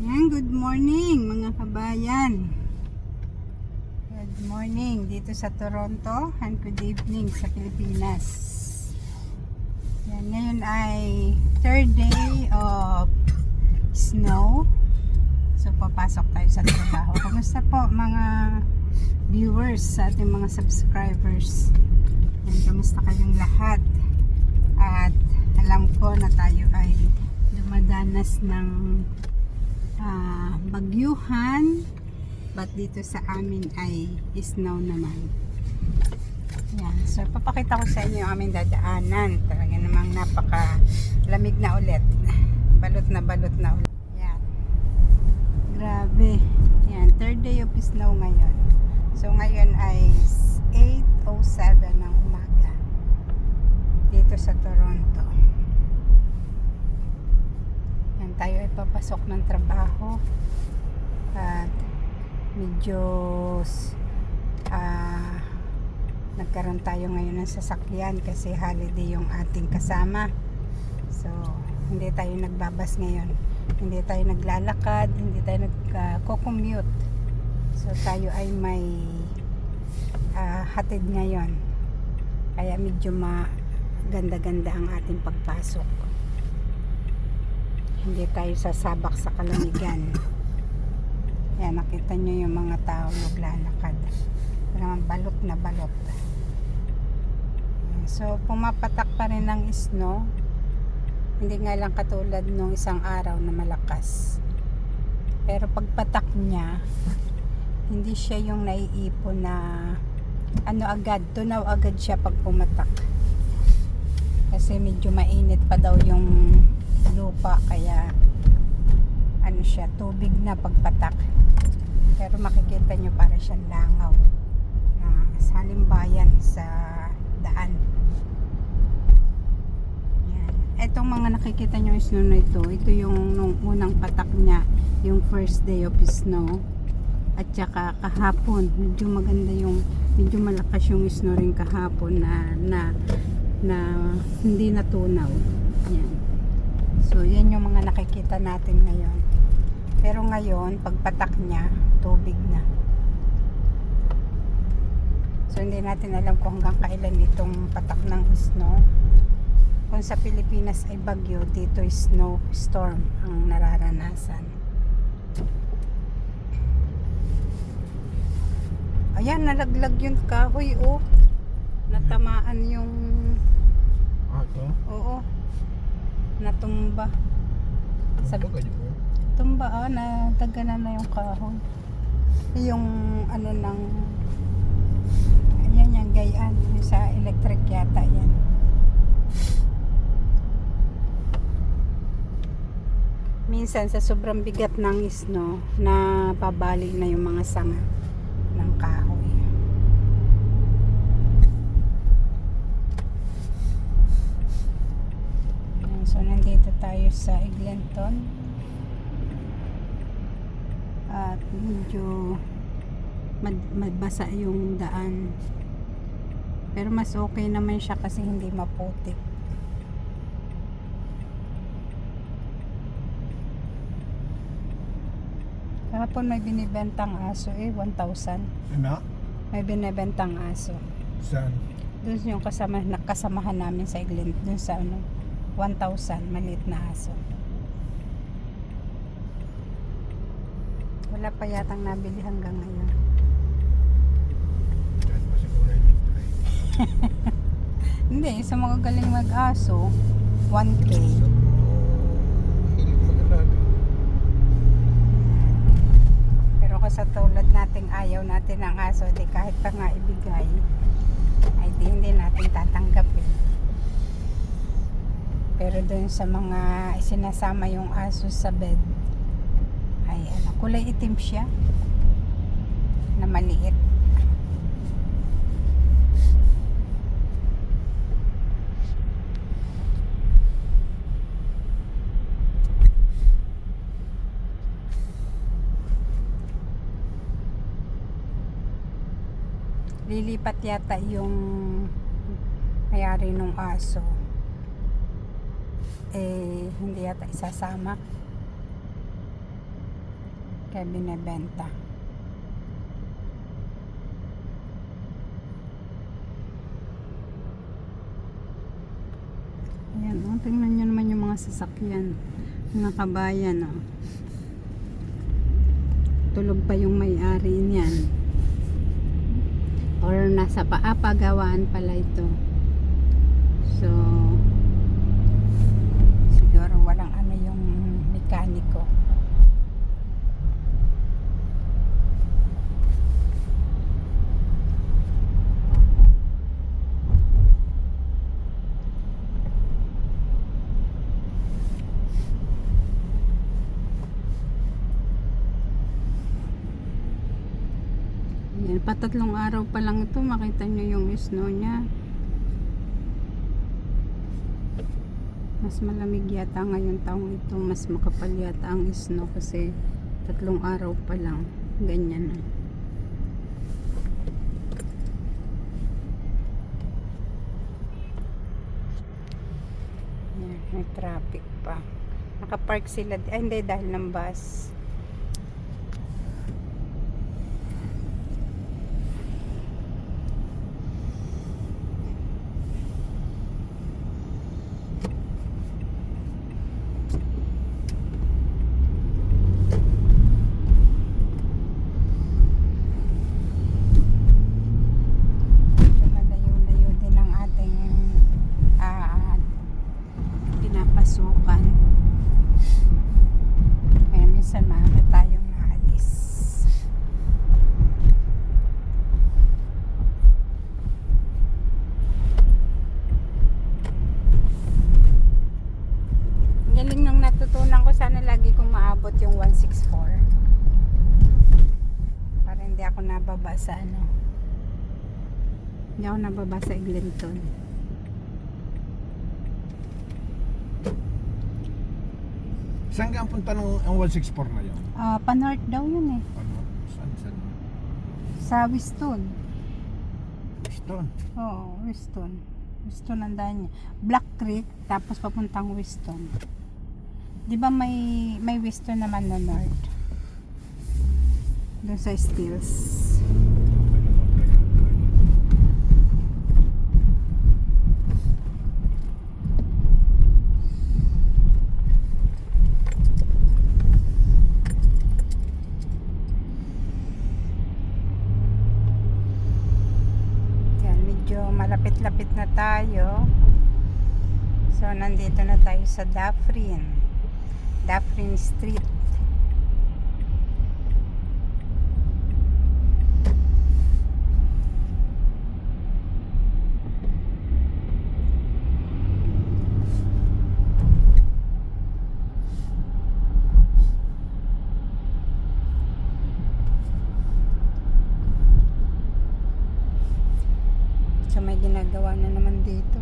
Yan, good morning mga kabayan. Good morning dito sa Toronto and good evening sa Pilipinas. Yan, ngayon ay third day of snow. So papasok tayo sa trabaho. Kumusta po mga viewers sa ating mga subscribers? Yan, kamusta kayong lahat? At alam ko na tayo ay dumadanas ng bagyuhan, but dito sa amin ay snow naman. Yan. So papakita ko sa inyo ang aming dadaanan. Talaga namang napaka lamig na ulit. Balot na ulit. Yan. Grabe. Yan, third day of snow ngayon. So ngayon ay 8:07 ng umaga dito sa Toronto. Tayo ay papasok ng trabaho at medyo nagkaroon tayo ngayon ng sasakyan kasi holiday yung ating kasama, so hindi tayo nagbabas ngayon, hindi tayo naglalakad, hindi tayo nagko-commute, so tayo ay may hatid ngayon, kaya medyo maganda-ganda ang ating pagpasok. Hindi tayo sasabak sa kalamigan. Yan, nakita nyo yung mga tao naglalakad. Parang balot na balot. So, pumapatak pa rin ng snow. Hindi nga lang katulad nung isang araw na malakas. Pero pagpatak niya, hindi siya yung naiipon na agad, tunaw agad siya pag pumatak. Kasi medyo mainit pa daw yung lupa, kaya siya, tubig na pagpatak, pero makikita nyo para siyang langaw na salimbayan sa daan. Yan. Etong mga nakikita nyo snow na ito yung nung unang patak niya, yung first day of snow, at saka kahapon medyo maganda yung, medyo malakas yung snow rin kahapon na hindi natunaw. Yan. So, yan yung mga nakikita natin ngayon. Pero ngayon, pagpatak niya, tubig na. So, hindi natin alam kung hanggang kailan itong patak ng snow. Kung sa Pilipinas ay bagyo, dito ay snow storm ang nararanasan. Ayan, nalaglag yung kahoy, oh. Natamaan yung... ito? Oo. Natumba. Tumba, nataganan na yung kahoy. Yung ng ayan yung gayaan, yung sa electric yata yan. Minsan sa sobrang bigat ng snow, na pabali na yung mga sanga ng kahoy. So nandito tayo sa Eglinton at medyo magbasa yung daan, pero mas okay naman siya kasi hindi maputik. Kahapon may binibentang aso 1,000. Ano? May binibentang aso. Saan? Doon yung kasamahan namin sa Eglinton, doon sa 1,000, maliit na aso. Wala pa yatang nabili hanggang ngayon. Diyan pa siguro yung try. Hindi, sa mga galing mag-aso, 1K. So, hilig mag-alaga. Pero kung sa tulad nating ayaw natin ng aso, di kahit pa nga ibigay, ay hindi natin tatanggapin. Pero dun sa mga sinasama yung aso sa bed, ay kulay itim siya na maliit. Lilipat yata yung may-ari ng aso. Hindi yata isasama. Kaya binebenta. Ayan, oh, tingnan nyo naman yung mga sasakyan. Mga kabayan, oh. Tulog pa yung may-ari niyan. Or nasa paapagawaan pala ito. So, siguro walang ano yung mekaniko. Yan, patatlong araw pa lang ito, makita nyo yung snow niya. Mas malamig yata ngayon taong ito, mas makapal yata ang snow kasi 3 araw pa lang. Ganyan na. Yan, may traffic pa. Nakapark sila, ay hindi dahil ng bus. Malayo-layo din ang ating pinapasukan. Kaya minsan maaga tayong naalis. Galing nang natutunan ko, sana lagi kong maabot yung 164 para hindi ako nababa sa ano, hindi ako nababa sa Eglinton. Saan ka ang punta ng ang 164 na yun? Pa-north daw yun eh, Ano? Saan? sa Weston. Stone. Oo, Weston. Weston ang daan niya. Black Creek, tapos papuntang Weston. Di ba may Weston naman na north? Doon sa Steels. Yan, medyo malapit-lapit na tayo. So, nandito na tayo sa Dufferin Street. So, may ginagawa na naman dito.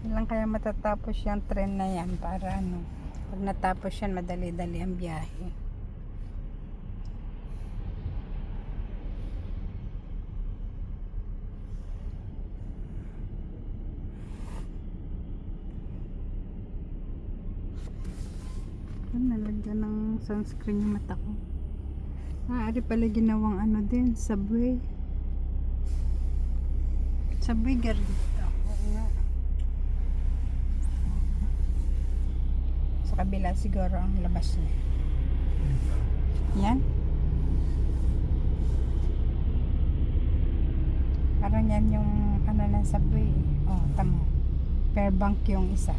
Kailan kaya matatapos yung tren na yan para ano, pag natapos yan, madali-dali ang biyahe. Nalagyan ng sunscreen yung mata ko. Ari pala ginawang ano din, subway. Subway garden. Oo nga. Sa kabila siguro ang labas niya. Yan. Parang yan yung ano ng subway. Oh, tamo. Fairbank yung isa.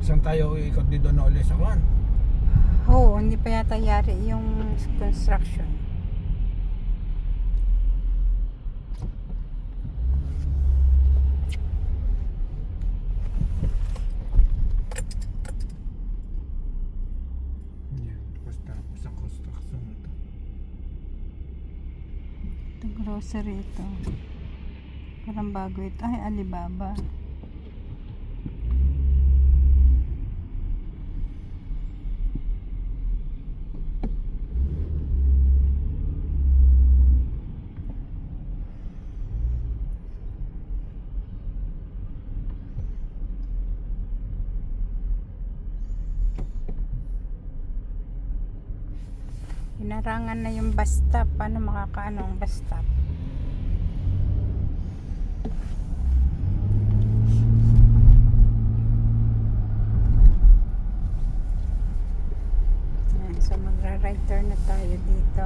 Saan tayo ikot dito na ulit sa Juan? Oo, hindi pa yata yari yung construction. Yan, basta sa construction. Ito grocery ito. Parang bago ito. Ay, Alibaba. Inarangan na yung bus stop. Paano makakaano ang bus stop? Ayan, so magra-right turn na tayo dito.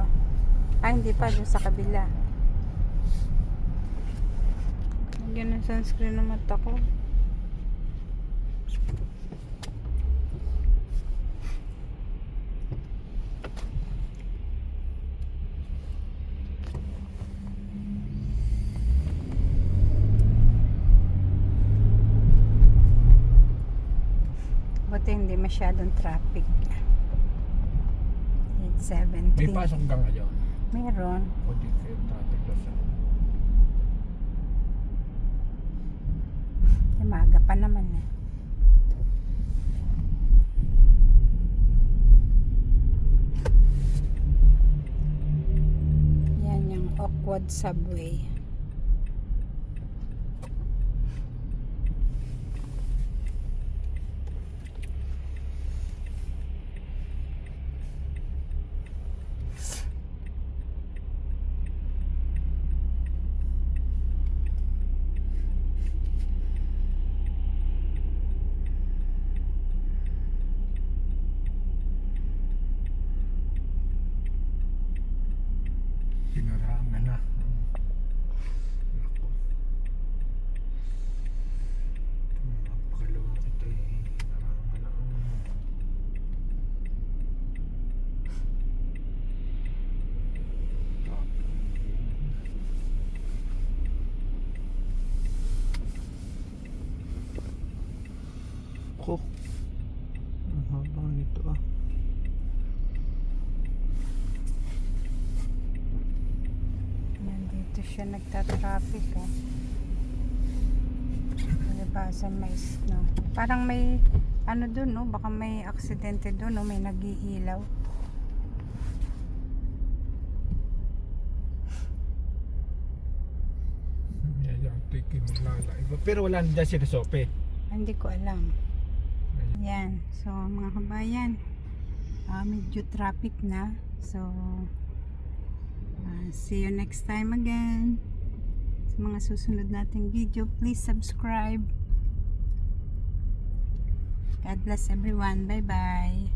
Ah, hindi pa. Doon sa kabila. Lagyan ng sunscreen ng mata ko. Buti hindi masyadong traffic. May 8:70. pasok ka ngayon. Meron. O di kayo traffic ka sa... Maga pa naman eh. Yan yung Oakwood subway. Pinarangan na. Ako. Napakalawang ito eh. Pinarangan na. Ko. Ang haba nito ah. Nandito siya nagtatraffic oh. Palibasan may snow. Parang may ano dun oh, baka may aksidente dun oh, may nag-iilaw. Yan, tikim iba. Pero wala na dyan si Resope. Hindi ko alam. Yan. So, mga kabayan, medyo traffic na. So, see you next time again. Sa mga susunod nating video, please subscribe. God bless everyone. Bye-bye.